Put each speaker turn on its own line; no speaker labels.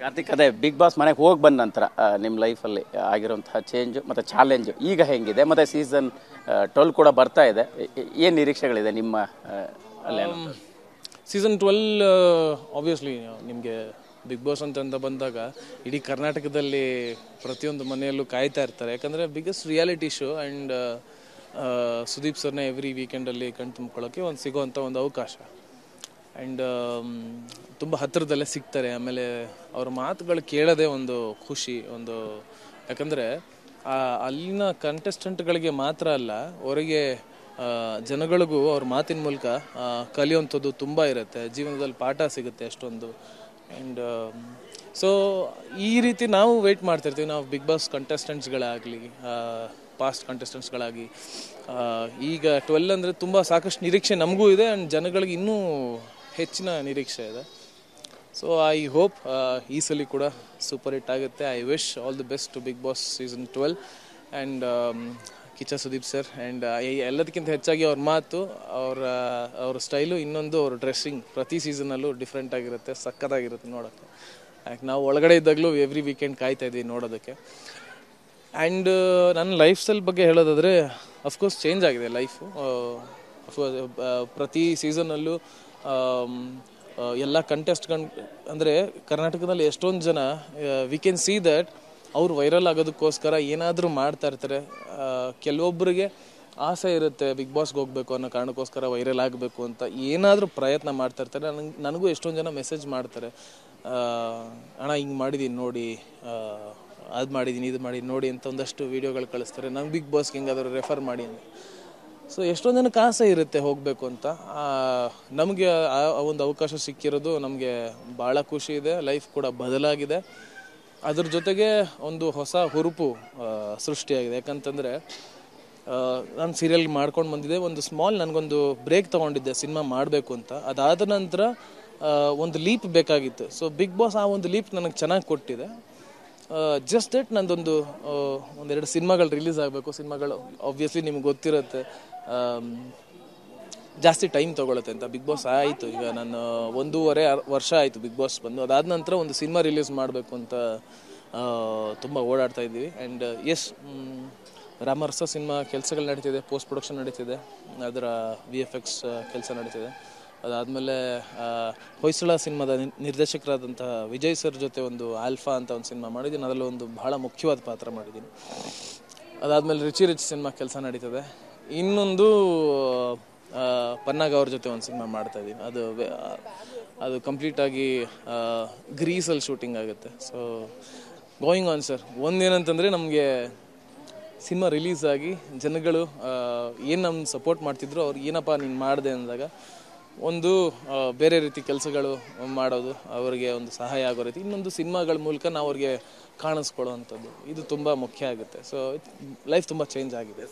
ಕಾರ್ತಿಕ್, ಅದೇ big boss ಮನೆಗೆ ಹೋಗಿ ಬಂದ ನಂತರ ನಿಮ್ಮ ಲೈಫಲ್ಲಿ ಆಗಿರುವಂತಹ ಚೇಂಜ್ ಮತ್ತು ಚಾಲೆಂಜು ಈಗ ಹೆಂಗಿದೆ? ಮತ್ತು ಸೀಸನ್ 12 ಕೂಡ ಬರ್ತಾ ಇದೆ, ಏನು ನಿರೀಕ್ಷೆಗಳಿದೆ ನಿಮ್ಮ ಅಲ್ಲೇ?
ಸೀಸನ್ 12 ಆಬ್ವಿಯಸ್ಲಿ ನಿಮಗೆ ಬಿಗ್ ಬಾಸ್ ಅಂತ ಬಂದಾಗ ಇಡೀ ಕರ್ನಾಟಕದಲ್ಲಿ ಪ್ರತಿಯೊಂದು ಮನೆಯಲ್ಲೂ ಕಾಯ್ತಾ ಇರ್ತಾರೆ. ಯಾಕಂದರೆ biggest reality show and Sudeep ಸರ್ನ ಎವ್ರಿ ವೀಕೆಂಡಲ್ಲಿ ಕಣ್ ತುಂಬ್ಕೊಳ್ಳೋಕ್ಕೆ ಸಿಗೋವಂಥ ಒಂದು ಅವಕಾಶ. ಆ್ಯಂಡ್ ತುಂಬ ಹತ್ತಿರದಲ್ಲೇ ಸಿಗ್ತಾರೆ. ಆಮೇಲೆ ಅವ್ರ ಮಾತುಗಳು ಕೇಳೋದೇ ಒಂದು ಖುಷಿ, ಒಂದು ಯಾಕಂದರೆ ಅಲ್ಲಿನ ಕಂಟೆಸ್ಟೆಂಟ್ಗಳಿಗೆ ಮಾತ್ರ ಅಲ್ಲ, ಅವರಿಗೆ ಜನಗಳಿಗೂ ಅವ್ರ ಮಾತಿನ ಮೂಲಕ ಕಲಿಯುವಂಥದ್ದು ತುಂಬ ಇರುತ್ತೆ. ಜೀವನದಲ್ಲಿ ಪಾಠ ಸಿಗುತ್ತೆ ಅಷ್ಟೊಂದು. ಆ್ಯಂಡ್ ಸೊ ಈ ರೀತಿ ನಾವು ವೆಯ್ಟ್ ಮಾಡ್ತಿರ್ತೀವಿ. ನಾವು ಬಿಗ್ ಬಾಸ್ ಕಂಟೆಸ್ಟೆಂಟ್ಸ್ಗಳಾಗಲಿ, ಪಾಸ್ಟ್ ಕಂಟೆಸ್ಟೆಂಟ್ಸ್ಗಳಾಗಿ, ಈಗ 12 ಅಂದರೆ ತುಂಬ ಸಾಕಷ್ಟು ನಿರೀಕ್ಷೆ ನಮಗೂ ಇದೆ ಆ್ಯಂಡ್ ಜನಗಳಿಗೆ ಇನ್ನೂ ಹೆಚ್ಚಿನ ನಿರೀಕ್ಷೆ ಇದೆ. ಸೊ ಐ ಹೋಪ್ ಈ ಸಲ ಕೂಡ ಸೂಪರ್ ಹಿಟ್ ಆಗುತ್ತೆ. I wish all the best to big boss season 12 and Kichcha Sudeep sir. And ಎಲ್ಲದಕ್ಕಿಂತ ಹೆಚ್ಚಾಗಿ ಅವ್ರ ಮಾತು, ಅವ್ರ ಸ್ಟೈಲು, ಇನ್ನೊಂದು ಅವ್ರ ಡ್ರೆಸ್ಸಿಂಗ್ ಪ್ರತಿ ಸೀಸನಲ್ಲೂ ಡಿಫ್ರೆಂಟ್ ಆಗಿರುತ್ತೆ, ಸಕ್ಕತ್ತಾಗಿರುತ್ತೆ ನೋಡೋಕ್ಕೆ. ಯಾಕೆ ನಾವು ಒಳಗಡೆ ಇದ್ದಾಗಲೂ ಎವ್ರಿ ವೀಕೆಂಡ್ ಕಾಯ್ತಾ ಇದ್ವಿ ನೋಡೋದಕ್ಕೆ. ಆ್ಯಂಡ್ ನನ್ನ ಲೈಫ್ ಸ್ಟೈಲ್ ಬಗ್ಗೆ ಹೇಳೋದಾದರೆ ಅಫ್ಕೋರ್ಸ್ ಚೇಂಜ್ ಆಗಿದೆ ಲೈಫು. ಪ್ರತಿ ಸೀಸನಲ್ಲೂ ಎಲ್ಲ ಕಂಟೆಸ್ಟ್ಗಳು ಅಂದರೆ ಕರ್ನಾಟಕದಲ್ಲಿ ಎಷ್ಟೊಂದು ಜನ ವಿ ಕ್ಯಾನ್ ಸಿ ದ್ಯಾಟ್ ಅವ್ರು ವೈರಲ್ ಆಗೋದಕ್ಕೋಸ್ಕರ ಏನಾದರೂ ಮಾಡ್ತಾ ಇರ್ತಾರೆ. ಕೆಲವೊಬ್ಬರಿಗೆ ಆಸೆ ಇರುತ್ತೆ ಬಿಗ್ ಬಾಸ್ಗೆ ಹೋಗಬೇಕು ಅನ್ನೋ ಕಾರಣಕ್ಕೋಸ್ಕರ ವೈರಲ್ ಆಗಬೇಕು ಅಂತ ಏನಾದರೂ ಪ್ರಯತ್ನ ಮಾಡ್ತಾ ಇರ್ತಾರೆ. ನನಗೂ ಎಷ್ಟೊಂದು ಜನ ಮೆಸೇಜ್ ಮಾಡ್ತಾರೆ, ಅಣ್ಣ ಹಿಂಗೆ ಮಾಡಿದ್ದೀನಿ ನೋಡಿ, ಅದು ಮಾಡಿದ್ದೀನಿ, ಇದು ಮಾಡಿ ನೋಡಿ ಅಂತ ಒಂದಷ್ಟು ವೀಡಿಯೋಗಳು ಕಳಿಸ್ತಾರೆ. ನಂಗೆ ಬಿಗ್ ಬಾಸ್ಗೆ ಹೆಂಗಾದರೂ ರೆಫರ್ ಮಾಡಿ ಅಂತ. ಸೊ ಎಷ್ಟೊಂದು ಜನಕ್ಕೆ ಆಸೆ ಇರುತ್ತೆ ಹೋಗಬೇಕು ಅಂತ. ನಮಗೆ ಆ ಒಂದು ಅವಕಾಶ ಸಿಕ್ಕಿರೋದು ನಮಗೆ ಭಾಳ ಖುಷಿ ಇದೆ. ಲೈಫ್ ಕೂಡ ಬದಲಾಗಿದೆ. ಅದ್ರ ಜೊತೆಗೆ ಒಂದು ಹೊಸ ಹುರುಪು ಸೃಷ್ಟಿಯಾಗಿದೆ. ಯಾಕಂತಂದರೆ ನಾನು ಸೀರಿಯಲ್ ಮಾಡ್ಕೊಂಡು ಬಂದಿದ್ದೆ, ಒಂದು ಸ್ಮಾಲ್ ನನಗೊಂದು ಬ್ರೇಕ್ ತೊಗೊಂಡಿದ್ದೆ ಸಿನಿಮಾ ಮಾಡಬೇಕು ಅಂತ. ಅದಾದ ನಂತರ ಒಂದು ಲೀಪ್ ಬೇಕಾಗಿತ್ತು. ಸೊ ಬಿಗ್ ಬಾಸ್ ಆ ಒಂದು ಲೀಪ್ ನನಗೆ ಚೆನ್ನಾಗಿ ಕೊಟ್ಟಿದೆ. ಜಸ್ಟ್ ದಟ್ ನಂದೊಂದು ಒಂದೆರಡು ಸಿನಿಮಾಗಳು ರಿಲೀಸ್ ಆಗಬೇಕು. ಸಿನಿಮಾಗಳು ಆಬ್ವಿಯಸ್ಲಿ ನಿಮ್ಗೆ ಗೊತ್ತಿರುತ್ತೆ ಜಾಸ್ತಿ ಟೈಮ್ ತೊಗೊಳುತ್ತೆ ಅಂತ. ಬಿಗ್ ಬಾಸ್ ಆಯಿತು, ಈಗ ನಾನು 1.5 ವರ್ಷ ಆಯಿತು ಬಿಗ್ ಬಾಸ್ ಬಂದು. ಅದಾದ ನಂತರ ಒಂದು ಸಿನಿಮಾ ರಿಲೀಸ್ ಮಾಡಬೇಕು ಅಂತ ತುಂಬ ಓಡಾಡ್ತಾ ಇದ್ದೀವಿ. ಆ್ಯಂಡ್ ಎಸ್, ರಾಮರಸ ಸಿನಿಮಾ ಕೆಲಸಗಳು ನಡೀತಿದೆ, ಪೋಸ್ಟ್ ಪ್ರೊಡಕ್ಷನ್ ನಡೀತಿದೆ, ಅದರ VFX ಕೆಲಸ ನಡೀತಿದೆ. ಅದಾದಮೇಲೆ ಹೊಯ್ಸಳ ಸಿನಿಮಾದ ನಿರ್ದೇಶಕರಾದಂತಹ ವಿಜಯ್ ಸರ್ ಜೊತೆ ಒಂದು ಆಲ್ಫಾ ಅಂತ ಒಂದು ಸಿನಿಮಾ ಮಾಡಿದ್ದೀನಿ. ಅದರಲ್ಲಿ ಒಂದು ಬಹಳ ಮುಖ್ಯವಾದ ಪಾತ್ರ ಮಾಡಿದ್ದೀನಿ. ಅದಾದಮೇಲೆ ರಿಚಿ ರಿಚ್ ಸಿನಿಮಾ ಕೆಲಸ ನಡೀತದೆ. ಇನ್ನೊಂದು ಪನ್ನಾಗ ಅವ್ರ ಜೊತೆ ಒಂದು ಸಿನಿಮಾ ಮಾಡ್ತಾಯಿದ್ದೀನಿ. ಅದು ಕಂಪ್ಲೀಟಾಗಿ ಗ್ರೀಸಲ್ಲಿ ಶೂಟಿಂಗ್ ಆಗುತ್ತೆ. So going on sir. ಒಂದೇನಂತಂದರೆ ನಮಗೆ ಸಿನಿಮಾ ರಿಲೀಸ್ ಆಗಿ ಜನಗಳು ಏನು ನಮ್ಮ ಸಪೋರ್ಟ್ ಮಾಡ್ತಿದ್ರು, ಅವ್ರು ಏನಪ್ಪ ನೀನು ಮಾಡಿದೆ ಅಂದಾಗ ಒಂದು ಬೇರೆ ರೀತಿ ಕೆಲಸಗಳು ಮಾಡೋದು, ಅವರಿಗೆ ಒಂದು ಸಹಾಯ ಆಗೋ ರೀತಿ, ಇನ್ನೊಂದು ಸಿನಿಮಾಗಳ ಮೂಲಕ ನಾವು ಅವ್ರಿಗೆ ಕಾಣಿಸ್ಕೊಳ್ಳೋವಂಥದ್ದು, ಇದು ತುಂಬ ಮುಖ್ಯ ಆಗುತ್ತೆ. ಸೊ ಲೈಫ್ ತುಂಬ ಚೇಂಜ್ ಆಗಿದೆ.